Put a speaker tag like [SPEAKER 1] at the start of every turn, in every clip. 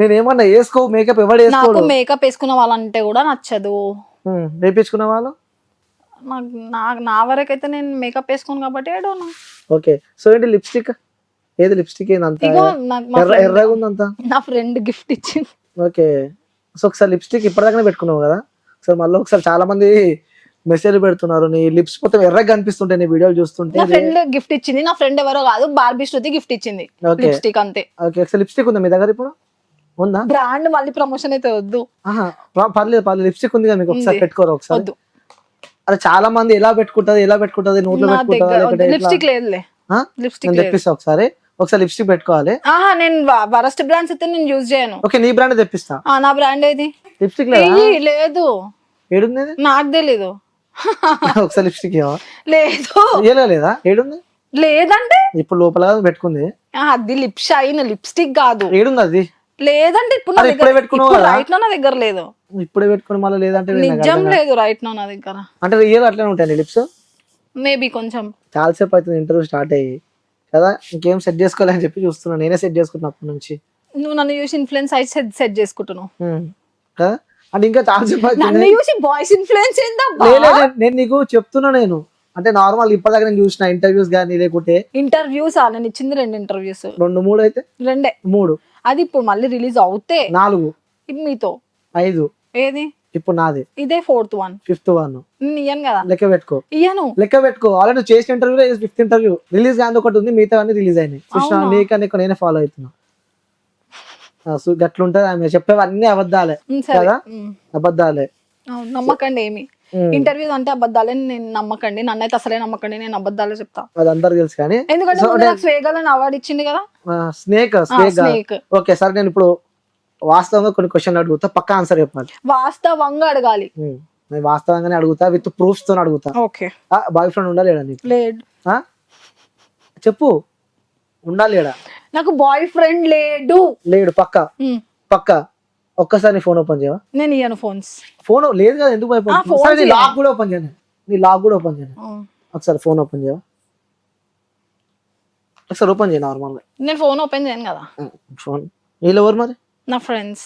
[SPEAKER 1] నేనేమన్నా వేసుకో మేకప్ ఎవరు
[SPEAKER 2] నాకు
[SPEAKER 1] వేసుకోడు.
[SPEAKER 2] మేకప్ వేసుకున్న వాళ్ళంటే కూడా నచ్చదు.
[SPEAKER 1] వేపించుకున్న వాళ్ళు
[SPEAKER 2] నా వరకైతే నేను మేకప్ వేసుకోను కాబట్టి ఏడోనా.
[SPEAKER 1] ఓకే. సో ఏంటి లిప్స్టిక్, ఏది లిప్స్టిక్ ఏందంత
[SPEAKER 2] ఇగో నాకు
[SPEAKER 1] ఎర్రగా ఉందంతా?
[SPEAKER 2] నా ఫ్రెండ్ గిఫ్ట్ ఇచ్చింది.
[SPEAKER 1] ఓకే. సో ఒకసారి లిప్స్టిక్ ఇప్పటిదాకానే పెట్టుకున్నావు కదా, ఒకసారి మళ్ళీ ఒకసారి చాలా మంది మెసేజ్ పెడుతున్నారు నీ లిప్స్ మొత్తం ఎర్రగా కనిపిస్తుంటే నీ వీడియోలు చూస్తుంటే.
[SPEAKER 2] నా ఫ్రెండ్ గిఫ్ట్ ఇచ్చింది. నా ఫ్రెండ్ ఎవరో కాదు, బార్బీ శృతి గిఫ్ట్ ఇచ్చింది లిప్స్టిక్ అంతే.
[SPEAKER 1] ఓకే. ఒకసారి లిప్స్టిక్ ఉందా మీ దగ్గర ఇప్పుడు? ఉందా?
[SPEAKER 2] బ్రాండ్ మళ్ళీ ప్రమోషన్ అయితే వద్దు.
[SPEAKER 1] పర్లేదు పర్లేదు, లిప్స్టిక్ ఉంది కదా మీకు, ఒకసారి పెట్టుకోరు ఒకసారి.
[SPEAKER 2] వద్దు.
[SPEAKER 1] అరే చాలా మంది ఎలా పెట్టుకుంటది నోట్లో పెట్టుకుంటది.
[SPEAKER 2] లిప్స్టిక్ లేదులే.
[SPEAKER 1] నేను తెప్పిస్తా ఒకసారి లిప్స్టిక్ పెట్టుకోవాలి.
[SPEAKER 2] నేను వరస్ట్ బ్రాండ్స్ అయితే నేను యూజ్ చేయను.
[SPEAKER 1] ఓకే నీ బ్రాండ్ తెప్పిస్తా.
[SPEAKER 2] నా బ్రాండ్ ఏది?
[SPEAKER 1] లిప్స్టిక్
[SPEAKER 2] లేదు.
[SPEAKER 1] ఏడుంది?
[SPEAKER 2] నాకు తెలీదు.
[SPEAKER 1] ఒకసారి లిప్స్టిక్
[SPEAKER 2] లేదు.
[SPEAKER 1] లేదా ఏడుంది?
[SPEAKER 2] లేదంటే
[SPEAKER 1] ఇప్పుడు లోపల పెట్టుకుంది
[SPEAKER 2] అది లిప్ షైన్, లిప్స్టిక్ కాదు.
[SPEAKER 1] ఏడుంది అది?
[SPEAKER 2] లేదంటే ఇప్పుడు రైట్ నా దగ్గర లేదు.
[SPEAKER 1] ఇప్పుడే పెట్టుకుని మళ్ళీ లేదంటే
[SPEAKER 2] నిజం లేదు రైట్ నా దగ్గర.
[SPEAKER 1] అంటే రియల్ అట్లనే ఉంటాయి లిప్స్?
[SPEAKER 2] మేబీ కొంచెం.
[SPEAKER 1] చాలాసేపు అవుతుంది ఇంటర్వ్యూ స్టార్ట్ అయ్యి కదా, ఇంకేం సెట్ చేసుకోవాలని చెప్పి చూస్తున్నా. నేనే సెట్ చేసుకుంటున్నా అప్పటి నుంచి.
[SPEAKER 2] నువ్వు నన్ను చూసి ఇన్ఫ్లుయెన్స్ అయితే సెట్ చేసుకుంటున్నావు
[SPEAKER 1] కదా. అంటే ఇంకా చాలాసేపు
[SPEAKER 2] నన్ను చూసి బాయ్స్ ఇన్ఫ్లుయెన్స్ ఏందా?
[SPEAKER 1] నేను నీకు చెప్తున్నా. నేను అంటే నార్మల్ ఇప్పటిదాకా నేను చూసిన ఇంటర్వ్యూస్ కానీ లేకుంటే
[SPEAKER 2] ఇంటర్వ్యూస్ నేను ఇచ్చింది 2 ఇంటర్వ్యూస్.
[SPEAKER 1] 2 3 అయితే
[SPEAKER 2] 2 3. అది ఇప్పుడు మళ్ళీ రిలీజ్ అవుతే
[SPEAKER 1] 4
[SPEAKER 2] మీతో
[SPEAKER 1] 5.
[SPEAKER 2] ఏది
[SPEAKER 1] ఇప్పుడు నాది
[SPEAKER 2] ఇదే 4th one
[SPEAKER 1] 5th one.
[SPEAKER 2] నేను ఇయ్యను కదా.
[SPEAKER 1] లెక్క పెట్టుకో.
[SPEAKER 2] ఇయ్యను.
[SPEAKER 1] లెక్క పెట్టుకో. ఆల్రెడీ నువ్వు చేసిన ఇంటర్వ్యూ 5th ఇంటర్వ్యూ రిలీజ్ కాదు, ఒకటి ఉంది, మిగతా అన్ని రిలీజ్ అయినాయి. చూసిన నీకన్నా నేనే ఫాలో అవుతున్నా. గట్లుంటది ఆమె చెప్పేవన్నీ అబద్ధాలే కదా, అబద్ధాలే.
[SPEAKER 2] నమ్మకండి ఏమి ఇంటర్వ్యూస్ అంటే అబద్ధాలే. నేను నమ్మకండి, నన్నైతే అసలే నమ్మకండి, నేను అబద్ధాలే చెప్తా.
[SPEAKER 1] అది అందరికి తెలుసు కానీ.
[SPEAKER 2] ఎందుకంటే స్వేగాలని అవార్డు ఇచ్చింది కదా
[SPEAKER 1] స్నేక్. ఓకే సరే, నేను ఇప్పుడు వాస్తవంగా కొన్ని క్వశ్చన్లు అడుగుతా, పక్కా ఆన్సర్ చెప్పాలి.
[SPEAKER 2] వాస్తవంగా అడగాలి.
[SPEAKER 1] నేను వాస్తవంగానే అడుగుతా, విత్ ప్రూఫ్స్ తో అడుగుతా.
[SPEAKER 2] ఓకే.
[SPEAKER 1] బాయ్ ఫ్రెండ్ ఉండాలి నీకు?
[SPEAKER 2] లేడు.
[SPEAKER 1] చెప్పు, ఉండాలి లేడా?
[SPEAKER 2] నాకు బాయ్ ఫ్రెండ్ లేడు.
[SPEAKER 1] పక్కా. ఒక్కసారి నీ ఫోన్ ఓపెన్ చేయవా?
[SPEAKER 2] నేను ఇయ్యను ఫోన్స్.
[SPEAKER 1] ఫోన్ లేదు కదా, ఎందుకు భయపడుతున్నావు? నీ లాక్ కూడా ఓపెన్ చేయను. ఒకసారి ఫోన్ ఓపెన్ చేయవా? ఒకసారి ఓపెన్ చేయ నార్మల్ గా.
[SPEAKER 2] నేను ఫోన్ ఓపెన్ చేయను కదా.
[SPEAKER 1] ఫోన్ వీళ్ళు ఎవరు మరి?
[SPEAKER 2] నా ఫ్రెండ్స్.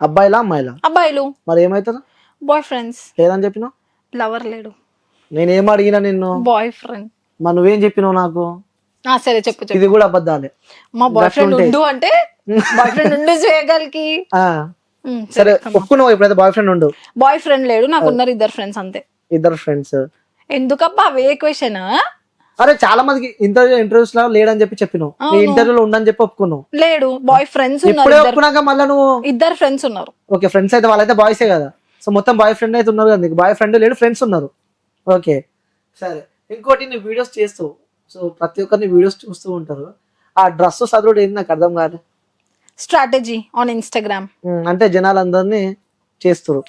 [SPEAKER 1] అబ్బాయిలా అమ్మాయిలా?
[SPEAKER 2] అబ్బాయిలు.
[SPEAKER 1] మరి ఏమైతుందా?
[SPEAKER 2] Bye friends.
[SPEAKER 1] లేదని చెప్పినావు.
[SPEAKER 2] లవర్ లేడు.
[SPEAKER 1] నేనేం అడిగినా నిన్ను?
[SPEAKER 2] Boy friend.
[SPEAKER 1] మరి నువ్వేం చెప్పినావు నాకు?
[SPEAKER 2] సరే చెప్పు.
[SPEAKER 1] ఇది కూడా అబద్ధాలే.
[SPEAKER 2] మా బాయ్ ఫ్రెండ్ ఉండు అంటే బాయ్ ఫ్రెండ్ ఉండు చేయగలికి.
[SPEAKER 1] సరే ఒప్పుకున్నావు, ఇప్పుడైతే బాయ్ ఫ్రెండ్ ఉండు.
[SPEAKER 2] బాయ్ ఫ్రెండ్ లేడు, నాకు ఉన్నారు 2 ఫ్రెండ్స్ అంతే.
[SPEAKER 1] 2 ఫ్రెండ్స్?
[SPEAKER 2] ఎందుకబ్బా అవే క్వశ్చన్?
[SPEAKER 1] అరే చాలా మందికి ఇంటర్వ్యూస్ లో లేడని చెప్పినావు, నీ ఇంటర్వ్యూలో ఉండని చెప్పి ఒప్పుకున్నావు.
[SPEAKER 2] లేడు, బాయ్ ఫ్రెండ్స్ ఉన్నారు.
[SPEAKER 1] ఒప్పుకున్నాక మళ్ళీ నువ్వు
[SPEAKER 2] 2 ఫ్రెండ్స్ ఉన్నారు.
[SPEAKER 1] ఓకే, ఫ్రెండ్స్ అయితే వాళ్ళైతే బాయ్సే కదా. సో మొత్తం బాయ్ ఫ్రెండ్ అయితే ఉన్నారు కదా, నీకు బాయ్ ఫ్రెండ్ లేడు, ఫ్రెండ్స్ ఉన్నారు. ఓకే సరే. ఇంకోటి నీ వీడియోస్ చేస్తూ, సో ప్రతి ఒక్కరిని వీడియోస్ చూస్తూ ఉంటారు. ఆ డ్రెస్ చదువుడు ఏంది నాకు అర్థం కాదు.
[SPEAKER 2] Strategy on Instagram.
[SPEAKER 1] అంటే జనాలందరినీ చేస్తారు,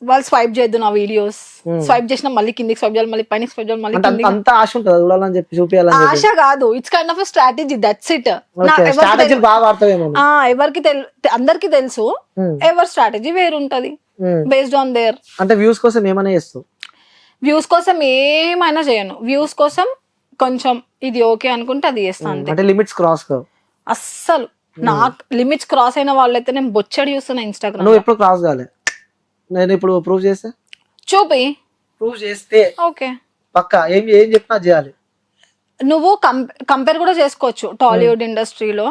[SPEAKER 2] వాళ్ళు స్వైప్ చేయొద్దు నా వీడియోస్. స్వైప్ చేసిన మళ్ళీ కిందికి స్వైప్ చేయాలి, మళ్ళీ పైన స్వైప్ చేయాలి, మళ్ళీ
[SPEAKER 1] అంత ఆశ ఉంటుంది చూడాలని చెప్పి, చూపించాలని.
[SPEAKER 2] ఆశ కాదు, it's kind of strategy, that's it.
[SPEAKER 1] Strategy బాగా వాడతావేమో.
[SPEAKER 2] ఎవరికి అందరికి తెలుసు, ఎవరి స్ట్రాటజీ వేరుంటది బేస్డ్ ఆన్ దేర్.
[SPEAKER 1] అంటే వ్యూస్ కోసం ఏమైనా చేస్తావు?
[SPEAKER 2] వ్యూస్ కోసం ఏమైనా చేయను. వ్యూస్ కోసం కొంచెం ఇది ఓకే అనుకుంటే అది చేస్తాను.
[SPEAKER 1] అంటే లిమిట్స్ క్రాస్ కావు
[SPEAKER 2] అస్సలు. నాకు లిమిట్స్ క్రాస్ అయిన వాళ్ళైతే నేను బొచ్చడి చూస్తున్నా ఇన్స్టాగ్రామ్.
[SPEAKER 1] నువ్వు ఎప్పుడు క్రాస్ కాలే, నేను ఇప్పుడు ప్రూవ్ చేస్తే
[SPEAKER 2] చూపి.
[SPEAKER 1] ప్రూవ్ చేస్తే
[SPEAKER 2] ఓకే
[SPEAKER 1] పక్కా ఏం చెప్పినా చేయాలి.
[SPEAKER 2] నువ్వు కంపేర్ కూడా చేసుకోవచ్చు టాలీవుడ్ ఇండస్ట్రీలో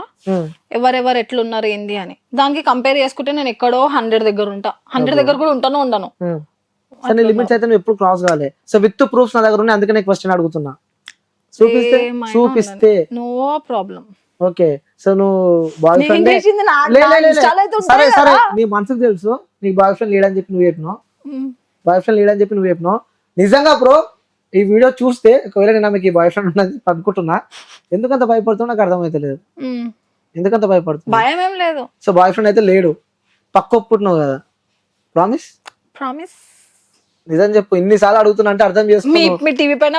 [SPEAKER 2] ఎవరెవరు ఎట్లున్నారు ఏంది అని. దానికి కంపేర్ చేసుకుంటే నేను ఎక్కడో 100 దగ్గర ఉంటా. 100 దగ్గర కూడా ఉండను.
[SPEAKER 1] సరే లిమిట్స్ అయితే నువ్వు ఎప్పుడు క్రాస్ కాలే. సో విత్ ప్రూఫ్స్ నా దగ్గర ఉన్నాయి, అందుకనే క్వశ్చన్ అడుగుతున్నా. చూపిస్తే
[SPEAKER 2] నో ప్రాబ్లం.
[SPEAKER 1] ఓకే. సో నువ్వు బాయ్ ఫ్రెండ్ సరే నీ మనసుకు తెలుసు నీకు బాయ్ ఫ్రెండ్ లేడని చెప్పి నువ్వు చెప్పినావు. నిజంగా బ్రో ఈ వీడియో చూస్తే ఒకవేళ నేను ఆమెకి బాయ్ ఫ్రెండ్ ఉన్నది అనుకుంటున్నా. ఎందుకంత భయపడుతున్నా నాకు అర్థమైతలేదు. ఎందుకంత భయపడుతున్నా?
[SPEAKER 2] భయం ఏం లేదు.
[SPEAKER 1] సో బాయ్ ఫ్రెండ్ అయితే లేడు, పక్క ఒప్పుకుంటున్నావు కదా? ప్రామిస్ నిజం చెప్పు. ఇన్నిసార్లు అడుగుతున్నా అంటే అర్థం చేసుకో.
[SPEAKER 2] మీ టీవీ పైన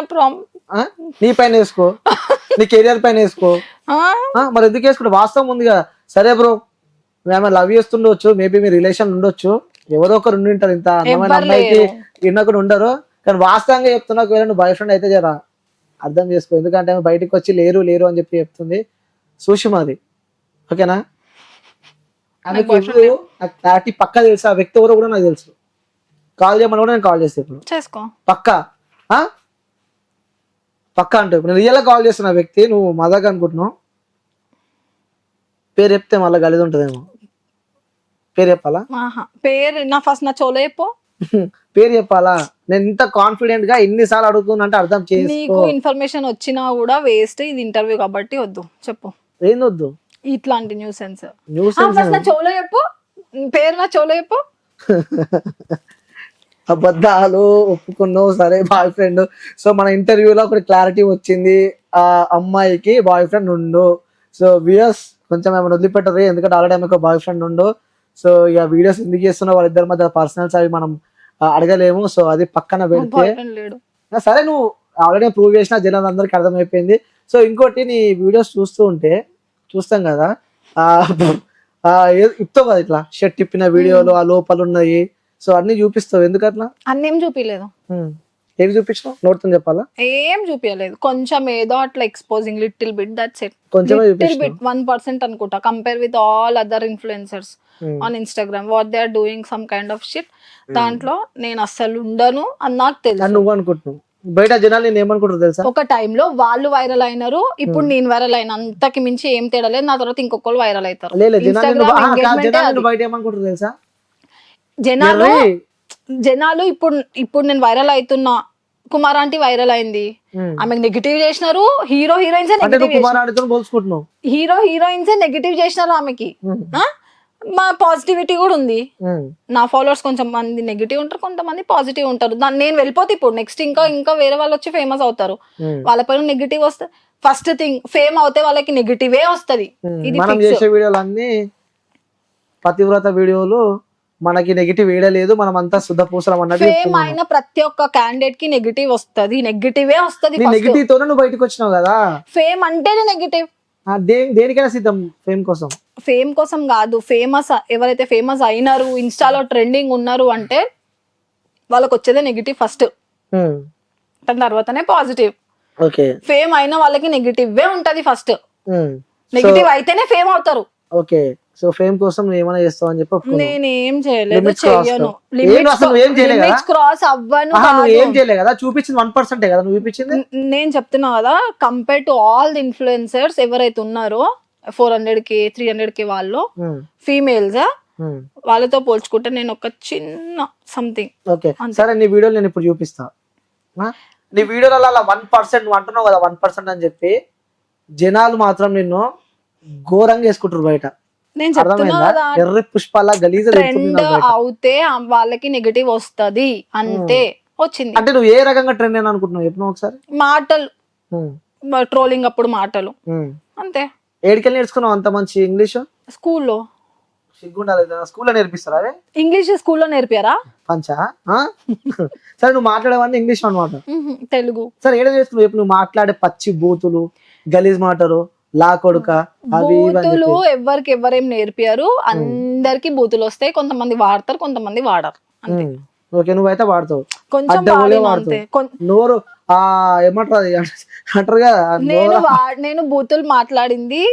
[SPEAKER 1] నీ పైన వేసుకో, నీ కెరియర్ పైన వేసుకో. మరి ఎందుకు వేసుకుంటే వాస్తవం ఉంది కదా. సరే బ్రో, మేము లవ్ చేస్తుండొచ్చు, మేబీ మీ రిలేషన్ ఉండొచ్చు, ఎవరో ఒకరు ఉండింటారు, ఇంత అందమైన అమ్మాయికి ఇన్నొకరు ఉండరు. కానీ వాస్తవంగా చెప్తున్నా, ఒకవేళ నువ్వు బాయ్ ఫ్రెండ్ అయితే జరా అర్థం చేసుకో. ఎందుకంటే బయటకు వచ్చి లేరు అని చెప్పి చెప్తుంది. సుషిమాది ఓకేనా? ఆమెకు ఇప్పుడు క్లారిటీ పక్కా తెలుసు, ఆ వ్యక్తి ఎవరో కూడా నాకు తెలుసు. కాల్ చేయమని కూడా నేను కాల్ చేస్తాను ఇప్పుడు
[SPEAKER 2] చేసుకో.
[SPEAKER 1] పక్కా. పక్కా అంటే ఇప్పుడు రియల్ గా కాల్ చేస్తున్న వ్యక్తి, నువ్వు మజాక్ అనుకుంటున్నావు. పేరు చెప్తే మళ్ళీ గలీజ్ ఉంటుందేమో. పేరు చెప్పాలా?
[SPEAKER 2] పేరు నా ఫస్ట్ నా చెవులో చెప్పు.
[SPEAKER 1] పేరు చెప్పాలా? నేను ఇంత కాన్ఫిడెంట్ గా ఎన్నిసార్లు అడుగుతున్నా అంటే అర్థం చేసుకో.
[SPEAKER 2] నీకు ఇన్ఫర్మేషన్ వచ్చినా కూడా వేస్ట్, ఇది ఇంటర్వ్యూ కాబట్టి వద్దు. చెప్పు
[SPEAKER 1] ఏంది వద్దు?
[SPEAKER 2] ఇట్లాంటి న్యూస్ సెన్స్ ఫస్ట్ నా చెవులో చెప్పు. పేరు నా చెవులో చెప్పు.
[SPEAKER 1] అబద్ధాలు ఒప్పుకున్నావు, సరే బాయ్ ఫ్రెండ్. సో మన ఇంటర్వ్యూలో ఒక క్లారిటీ వచ్చింది, ఆ అమ్మాయికి బాయ్ ఫ్రెండ్ ఉండు. సో వ్యూయర్స్ కొంచెం ఏమైనా వదిలిపెట్టరు, ఎందుకంటే ఆల్రెడీ ఆమెకు బాయ్ ఫ్రెండ్ ఉండు. సో ఇక వీడియోస్ ఎందుకు చేస్తున్నా, వాళ్ళిద్దరి మధ్య పర్సనల్స్ అవి మనం అడగలేము. సో అది పక్కన పెడితే సరే, నువ్వు ఆల్రెడీ ప్రూవ్ చేసిన జనాలు అందరికి అర్థమైపోయింది. సో ఇంకోటి, నీ వీడియోస్ చూస్తాం కదా, ఇస్తావు కదా ఇట్లా షర్ట్ తిప్పిన వీడియోలు, ఆ లోపల ఉన్నాయి, సో అన్ని చూపిస్తావు, ఎందుకు అట్లా?
[SPEAKER 2] అన్ని ఏం చూపించలేదు.
[SPEAKER 1] ఏమి చూపించావు? నోట్తో చెప్పాలా?
[SPEAKER 2] ఏం చూపించలేదు, కొంచెం ఏదో అట్లా exposing little bit, that's it.
[SPEAKER 1] కొంచెం
[SPEAKER 2] లిటిల్ బిట్, 1% అనుకుంటా, compare with all other influencers on Instagram, what they are doing some kind of shit. దాంట్లో నేను అస్సలు ఉండను అని నాకు తెలుసు.
[SPEAKER 1] నువ్వు అనుకుంటున్నావు, బయట జనాలు నేను ఏమనుకుంటారు తెలుసా?
[SPEAKER 2] ఒక టైంలో వాళ్ళు వైరల్ అయినారు, ఇప్పుడు నేను వైరల్ అయిన, అంతకి మించి ఏం తేడా లేదు. నా తర్వాత ఇంకొకరు వైరల్ అవుతారు.
[SPEAKER 1] బయట ఏమనుకుంటారు తెలుసా?
[SPEAKER 2] జనాలు ఇప్పుడు నేను వైరల్ అవుతున్నా, కుమార్ ఆంటీ వైరల్ అయింది, ఆమెకు నెగిటివ్ చేసినారు. హీరో హీరోయిన్స్ నెగిటివ్ చేసినారు ఆమెకి. మా పాజిటివిటీ కూడా ఉంది. నా ఫాలోవర్స్ కొంచెం మంది నెగిటివ్ ఉంటారు, కొంతమంది పాజిటివ్ ఉంటారు. నేను వెళ్ళిపోతే ఇప్పుడు నెక్స్ట్ ఇంకా వేరే వాళ్ళు వచ్చి ఫేమస్ అవుతారు, వాళ్ళ పైన నెగిటివ్ వస్తుంది. ఫస్ట్ థింగ్, ఫేమ్ అవుతే వాళ్ళకి నెగిటివే వస్తుంది. ఇది
[SPEAKER 1] చేసే వీడియోలన్నీ పతివ్రత వీడియోలు, మనకి నెగిటివ్ వేయలేదు, మనం అంతా శుద్ధ పూసలం అన్నది.
[SPEAKER 2] ఫేమ్ అయిన ప్రతి ఒక్క క్యాండిడేట్ కి నెగిటివ్ వస్తుంది, నెగిటివే వస్తుంది.
[SPEAKER 1] నెగిటివ్ తోనే నువ్వు బయటకు వచ్చినావు కదా.
[SPEAKER 2] ఫేమ్ అంటేనే నెగిటివ్.
[SPEAKER 1] దేనికైనా సిద్ధం ఫేమ్ కోసం.
[SPEAKER 2] ఫేమ్ కోసం కాదు, ఎవరైతే ఫేమస్ అయినారు, ఇన్స్టాలో ట్రెండింగ్ ఉన్నారు అంటే వాళ్ళకి వచ్చేదే నెగిటివ్ ఫస్ట్, దాని తర్వాతనే పాజిటివ్. ఫేమ్ అయిన వాళ్ళకి నెగిటివ్ ఉంటది ఫస్ట్, నెగిటివ్ అయితేనే ఫేమ్ అవుతారు.
[SPEAKER 1] ఓకే, సో ఫేమ్ కోసం నువ్వు ఏమైనా చేస్తావు అని చెప్పి
[SPEAKER 2] నేనేం చేయలేదు, చెయ్యను. లిమిట్స్ క్రాస్ అవ్వను.
[SPEAKER 1] ఏం చేయలేదు కదా, చూపించింది 1% కదా నువ్వు చూపించింది.
[SPEAKER 2] నేను చెప్తున్నా కదా, compare to all the influencers ఎవరైతే ఉన్నారో 400K 300K వాళ్ళు ఫీమేల్స్, వాళ్ళతో పోల్చుకుంటే నేను ఒక చిన్న సంథింగ్.
[SPEAKER 1] ఓకే సరే, నీ వీడియోలు నేను ఇప్పుడు చూపిస్తా. నీ వీడియోలలో 1% నువ్వు అంటున్నావు కదా 1% అని చెప్పి, జనాలు మాత్రం నిన్ను ఘోరంగా వేసుకుంటారు బయట.
[SPEAKER 2] నేను చెప్తున్నా కదా,
[SPEAKER 1] ఎర్ర పుష్పాల గలీజ
[SPEAKER 2] ట్రెండ్ అవుతే వాళ్ళకి నెగటివ్ వస్తది అంతే. వచ్చింది
[SPEAKER 1] అంటే నువ్వు ఏ రకంగా ట్రెండ్ అని అనుకుంటున్నావు చెప్పు ఒకసారి.
[SPEAKER 2] మాటలు, ట్రోలింగ్ అప్పుడు మాటలు అంతే.
[SPEAKER 1] ఏడికెళ్ళి నేర్చుకున్నావు అంత మంచి ఇంగ్లీష్?
[SPEAKER 2] స్కూల్లో.
[SPEAKER 1] సిగ్గుండాలి, స్కూల్లో నేర్పిస్తారా
[SPEAKER 2] ఇంగ్లీష్? స్కూల్లో నేర్పారా?
[SPEAKER 1] పంచా. సరే, నువ్వు మాట్లాడేవన్నీ ఇంగ్లీష్ అన్నమాట.
[SPEAKER 2] తెలుగు
[SPEAKER 1] సరే, ఏడ నేర్చుకున్నావు చెప్పు? నువ్వు మాట్లాడే పచ్చి బూతులు, గలీజ్ మాటలు, లా కొడుక,
[SPEAKER 2] బూతులు ఎవరేం నేర్పారు? అందరికి బూతులు వస్తాయి, కొంతమంది వాడతారు, కొంతమంది వాడరు అంతే.
[SPEAKER 1] ఓకే, నువ్వైతే వాడతావు,
[SPEAKER 2] కొంచెం
[SPEAKER 1] నోరు ఏమంటారు అంటారు కదా.
[SPEAKER 2] నేను బూతులు మాట్లాడింది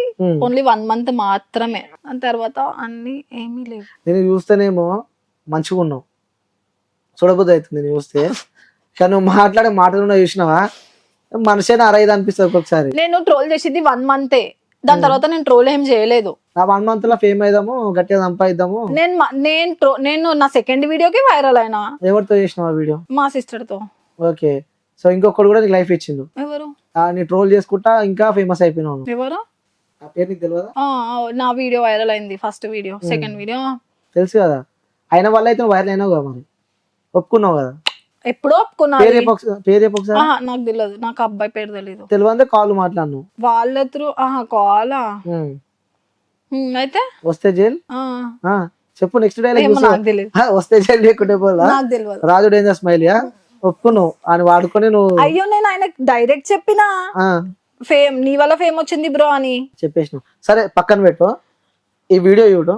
[SPEAKER 2] ఓన్లీ 1 month మాత్రమే, దాని తర్వాత అన్ని ఏమీ లేవు.
[SPEAKER 1] నేను చూస్తేనేమో మంచిగా ఉన్నావు, చూడబుద్ధి అవుతుంది నేను చూస్తే, కానీ నువ్వు మాట్లాడే మాటలు చూసినావా మనిషిని అరైదు అనిపిస్తుంది ఒక్కొక్కసారి.
[SPEAKER 2] నేను ట్రోల్ చేసింది 1 month, దాని తర్వాత నేను ట్రోల్ ఏం చేయలేదు.
[SPEAKER 1] ఆ 1 month లో ఫేమ్ అయిదాము, గట్టిగా సంపాదిద్దాము.
[SPEAKER 2] నేను నా సెకండ్ వీడియోకి వైరల్ అయినా.
[SPEAKER 1] ఎవరితో చేసినావు ఆ వీడియో?
[SPEAKER 2] మా సిస్టర్ తో.
[SPEAKER 1] ఓకే, సో ఇంకొకటి కూడా నీకు లైఫ్ ఇచ్చిండు.
[SPEAKER 2] ఎవరు?
[SPEAKER 1] నీ ట్రోల్ చేసుకుంటా ఇంకా ఫేమస్ అయిపోయినావు.
[SPEAKER 2] ఎవరు?
[SPEAKER 1] ఆ పేరు నీకు తెలియదా?
[SPEAKER 2] నా వీడియో వైరల్ అయింది, ఫస్ట్ వీడియో, సెకండ్ వీడియో
[SPEAKER 1] తెలుసు కదా. అయిన వల్ల అయితే వైరల్ అయినావు కదా, మరి ఒప్పుకున్నావు కదా.
[SPEAKER 2] ఎప్పుడో ఒప్పుకున్నా.
[SPEAKER 1] పేరు
[SPEAKER 2] నాకు తెలియదు, నాకు అబ్బాయి పేరు తెలియదు.
[SPEAKER 1] తెలియదు, కాల్ మాట్లాడు
[SPEAKER 2] వాళ్ళ త్రూ. కాలా అయితే
[SPEAKER 1] వస్తే జైల్ చెప్పు. నెక్స్ట్ డైలాగ్
[SPEAKER 2] నాకు తెలియదు,
[SPEAKER 1] వస్తే జైలు లేకుంటే పోలా.
[SPEAKER 2] నాకు తెలియదు.
[SPEAKER 1] రాజు డేంజర్ స్మైల్ ఒప్పుకున్నావు అని వాడుకొని నువ్వు.
[SPEAKER 2] అయ్యో, నేను ఆయన డైరెక్ట్ చెప్పినా ఫేమ్, నీ వల్ల ఫేమ్ వచ్చింది బ్రో అని
[SPEAKER 1] చెప్పేసినావు. సరే, పక్కన పెట్టు, ఈ వీడియో చూడు.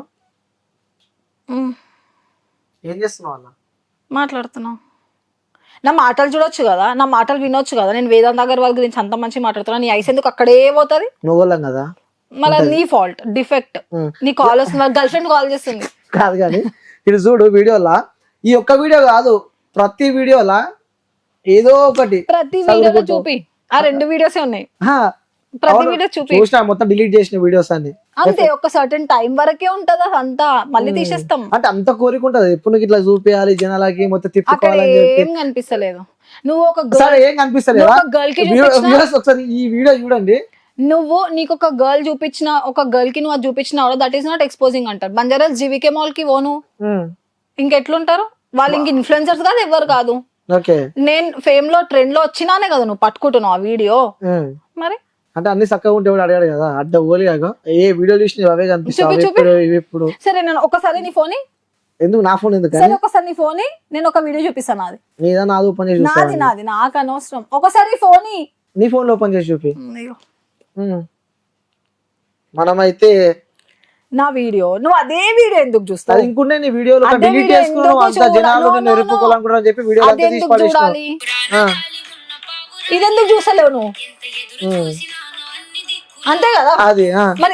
[SPEAKER 1] ఏం చేస్తున్నావు అన్న?
[SPEAKER 2] మాట్లాడుతున్నావు. నా మాటలు చూడొచ్చు కదా, నా మాటలు వినొచ్చు కదా. నేను వేదాంత్ అగర్వాల్ గురించి అంత మంచి మాట్లాడుతున్నా, నీ ఐస్ ఎందుకు అక్కడే పోతుంది?
[SPEAKER 1] నువ్వులం కదా.
[SPEAKER 2] మళ్ళీ నీ ఫాల్ట్ డిఫెక్ట్. నీ కాల్ వస్తుంది, గర్ల్ ఫ్రెండ్ కాల్ చేస్తుంది.
[SPEAKER 1] కాదు కానీ ఇది చూడు వీడియోలా, ఈ ఒక్క వీడియో కాదు ప్రతి వీడియోలా ఏదో ఒకటి
[SPEAKER 2] ప్రతి వీడియోలో చూపి. ఆ 2 వీడియోసే ఉన్నాయి. ప్రతి వీడియో చూపి.
[SPEAKER 1] చూసినా మొత్తం డిలీట్ చేసిన వీడియోస్ అన్ని.
[SPEAKER 2] అంతే, ఒక సర్టెన్ టైం వరకే ఉంటది అంతా, మళ్ళీ తీసేస్తాం.
[SPEAKER 1] అంటే అంత కోరిక ఉంటది ఎప్పుడు నీకు ఇట్లా చూపించాలి జనాలకి మొత్తం
[SPEAKER 2] అక్కడ
[SPEAKER 1] తిప్పుకోవాలని చెప్పి.
[SPEAKER 2] ఏం కనిపిస్తలేదు. నువ్వు ఒక
[SPEAKER 1] సరే ఏం కనిపిస్తలేదా?
[SPEAKER 2] గర్ల్ కి
[SPEAKER 1] ఒకసారి ఈ వీడియో చూడండి.
[SPEAKER 2] నువ్వు నీకు ఒక గర్ల్ చూపించిన, ఒక గర్ల్ కి నువ్వు అది చూపించిన దట్ ఈస్ నాట్ ఎక్స్పోజింగ్ అంటారు. బంజారాస్ జీవికే మాల్ కి పోను, ఇంకెట్లుంటారు వాళ్ళు? ఇంక ఇన్ఫ్లుయెన్సర్స్ కాదు, ఎవరు కాదు. నేను ఫేమ్ లో ట్రెండ్ లో వచ్చినానే కదా నువ్వు పట్టుకుంటున్నావు ఆ వీడియో. మరి
[SPEAKER 1] అంటే అన్ని చక్కగా ఉంటే కూడా అడిగాడు కదా, అడ్డ ఓలిగా ఏ వీడియో చూసిన అవే కనిపిస్తాయి ఇప్పుడు.
[SPEAKER 2] సరే నేను ఒకసారి నీ ఫోన్
[SPEAKER 1] ఎందుకు నా ఫోన్ ఎందుకు?
[SPEAKER 2] సరే ఒకసారి నీ ఫోన్ నేను ఒక వీడియో చూపిస్తాను. నాది
[SPEAKER 1] నీదా? నాది ఓపెన్ చేసి
[SPEAKER 2] నాది నాకు అనవసరం. ఒకసారి ఫోన్
[SPEAKER 1] నీ ఫోన్ లో ఓపెన్ చేసి చూపి. మనమైతే
[SPEAKER 2] నా వీడియో నువ్వు అదే వీడియో ఎందుకు చూస్తావు?
[SPEAKER 1] ఇంకుండే నీ వీడియోలో డిలీట్ చేసుకున్నావు, అంత జనాలు నిన్ను ఎరుపుకోవాలనుకుంటారని చెప్పి వీడియో అంతా తీసి పడేసావు.
[SPEAKER 2] ఇదెందుకు చూసలేవు నువ్వు? అంతే కదా.
[SPEAKER 1] అది